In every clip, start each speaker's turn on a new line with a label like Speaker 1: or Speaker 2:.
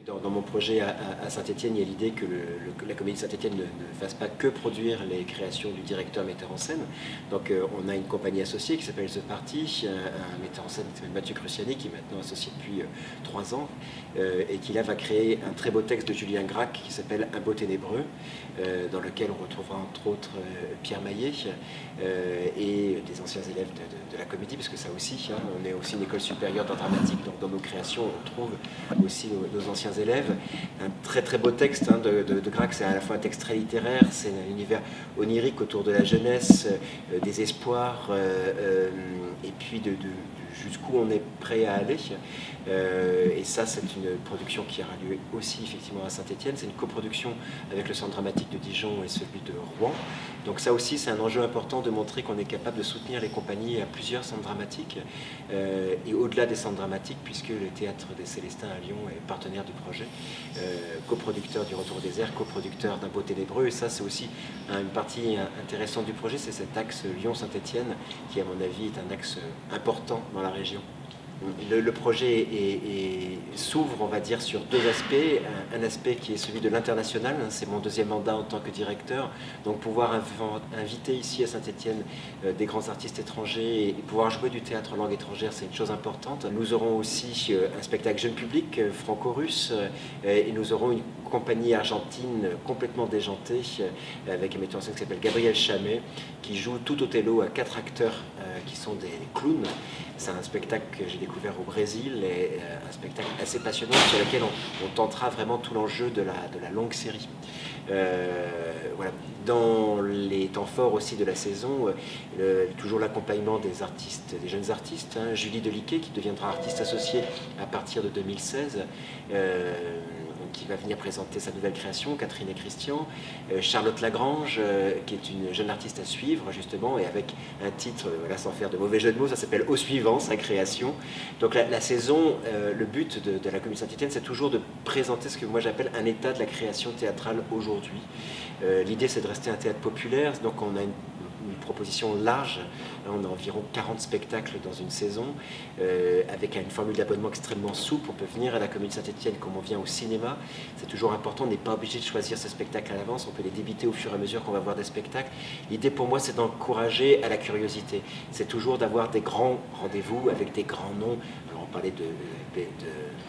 Speaker 1: Dans mon projet à Saint-Étienne, il y a l'idée que la Comédie de Saint-Étienne ne fasse pas que produire les créations du directeur metteur en scène. Donc on a une compagnie associée qui s'appelle The Party, un metteur en scène qui s'appelle Mathieu Cruciani, qui est maintenant associé depuis 3 ans, et qui là va créer un très beau texte de Julien Gracq qui s'appelle Un beau ténébreux, dans lequel on retrouvera entre autres Pierre Maillet et des anciens élèves de la comédie, parce que ça aussi, on est aussi une école supérieure d'art dramatique, donc dans nos créations on trouve aussi nos anciens élèves. Un très très beau texte de Gracq, c'est à la fois un texte très littéraire, c'est un univers onirique autour de la jeunesse, des espoirs, et puis jusqu'où on est prêt à aller. Et ça, c'est une production qui aura lieu aussi effectivement à Saint-Étienne. C'est une coproduction avec le Centre dramatique de Dijon et celui de Rouen. Donc ça aussi, c'est un enjeu important de montrer qu'on est capable de soutenir les compagnies à plusieurs centres dramatiques et au-delà des centres dramatiques, puisque le Théâtre des Célestins à Lyon est partenaire du projet, coproducteur du Retour des Airs, coproducteur d'Un beau ténébreux. Et ça, c'est aussi une partie intéressante du projet, c'est cet axe Lyon-Saint-Étienne qui, à mon avis, est un axe important dans la région. Le projet s'ouvre, on va dire, sur 2 aspects. Un aspect qui est celui de l'international, c'est mon 2e mandat en tant que directeur. Donc pouvoir inviter ici à Saint-Étienne des grands artistes étrangers et pouvoir jouer du théâtre en langue étrangère, c'est une chose importante. Nous aurons aussi un spectacle jeune public, franco-russe, et nous aurons une compagnie argentine complètement déjantée, avec un metteur en scène qui s'appelle Gabriel Chamet, qui joue tout Othello à 4 acteurs qui sont des clowns. C'est un spectacle que j'ai découvert au Brésil, et un spectacle assez passionnant sur lequel on tentera vraiment tout l'enjeu de la longue série. Voilà. Dans les temps forts aussi de la saison, toujours l'accompagnement des artistes, des jeunes artistes, Julie Deliquet qui deviendra artiste associée à partir de 2016, qui va venir présenter sa nouvelle création, Catherine et Christian, Charlotte Lagrange, qui est une jeune artiste à suivre justement, et avec un titre, voilà, sans faire de mauvais jeu de mots, ça s'appelle Au suivant, sa création. Donc la saison, le but de la Comédie Saint-Étienne, c'est toujours de présenter ce que moi j'appelle un état de la création théâtrale aujourd'hui. L'idée, c'est de rester un théâtre populaire, donc on a une proposition large. Là, on a environ 40 spectacles dans une saison, avec une formule d'abonnement extrêmement souple. On peut venir à la Comédie Saint-Étienne comme on vient au cinéma. C'est toujours important, on n'est pas obligé de choisir ses spectacles à l'avance, on peut les débiter au fur et à mesure qu'on va voir des spectacles. L'idée pour moi, c'est d'encourager à la curiosité. C'est toujours d'avoir des grands rendez-vous avec des grands noms. Alors, on parlait de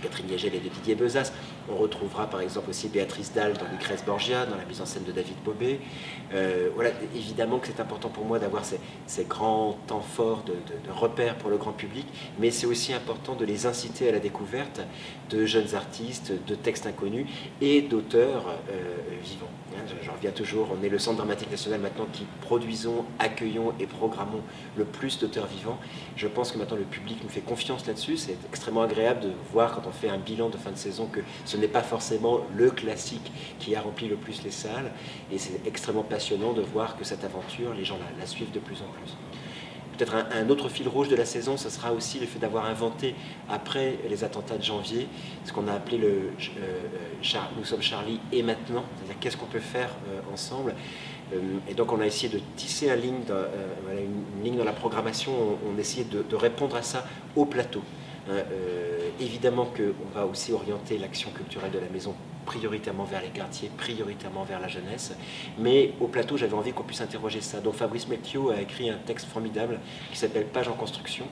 Speaker 1: Catherine Yagel et de Didier Bezas. On retrouvera par exemple aussi Béatrice Dalle dans Lucrèce Borgia, dans la mise en scène de David Bobet. Voilà, évidemment que c'est important pour moi d'avoir ces grands temps forts de repères pour le grand public, mais c'est aussi important de les inciter à la découverte de jeunes artistes, de textes inconnus et d'auteurs vivants. J'en reviens toujours, on est le Centre dramatique national maintenant qui produisons, accueillons et programmons le plus d'auteurs vivants. Je pense que maintenant le public nous fait confiance là-dessus. C'est extrêmement agréable de voir quand on fait un bilan de fin de saison que ce n'est pas forcément le classique qui a rempli le plus les salles, et c'est extrêmement passionnant de voir que cette aventure, les gens la suivent de plus en plus. Peut-être un autre fil rouge de la saison, ce sera aussi le fait d'avoir inventé, après les attentats de janvier, ce qu'on a appelé Nous sommes Charlie et maintenant, c'est-à-dire qu'est-ce qu'on peut faire ensemble. Et donc on a essayé de tisser une ligne dans la programmation, on essayait de répondre à ça au plateau. Évidemment qu'on va aussi orienter l'action culturelle de la maison prioritairement vers les quartiers, prioritairement vers la jeunesse, mais au plateau j'avais envie qu'on puisse interroger ça. Donc Fabrice Melchior a écrit un texte formidable qui s'appelle Page en construction,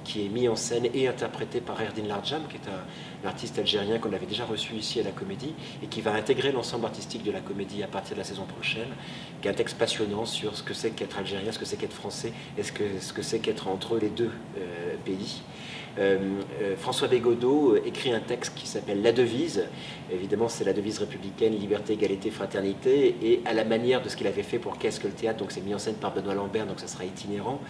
Speaker 1: qui est mis en scène et interprété par Erdine Larjam, qui est un artiste algérien qu'on avait déjà reçu ici à la Comédie, et qui va intégrer l'ensemble artistique de la Comédie à partir de la saison prochaine, qui est un texte passionnant sur ce que c'est qu'être algérien, ce que c'est qu'être français, et ce que c'est qu'être entre les deux pays. François Bégodeau écrit un texte qui s'appelle La devise. Évidemment, c'est la devise républicaine, liberté, égalité, fraternité, et à la manière de ce qu'il avait fait pour Qu'est-ce que le théâtre, donc c'est mis en scène par Benoît Lambert, donc ça sera itinérant.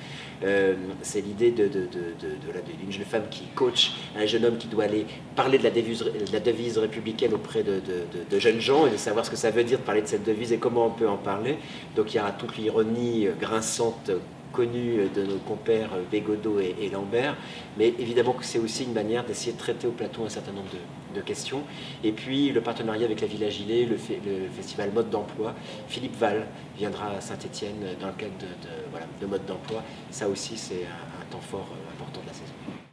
Speaker 1: C'est l'idée d'une jeune femme qui coach un jeune homme qui doit aller parler de la devise républicaine auprès de jeunes gens, et de savoir ce que ça veut dire de parler de cette devise et comment on peut en parler. Donc il y aura toute l'ironie grinçante connue de nos compères Bégodeau et Lambert, mais évidemment que c'est aussi une manière d'essayer de traiter au plateau un certain nombre de questions. Et puis le partenariat avec la Villa Gilet, le festival Mode d'Emploi. Philippe Val viendra à Saint-Étienne dans le cadre de Mode d'Emploi. Ça aussi, c'est un temps fort important de la saison.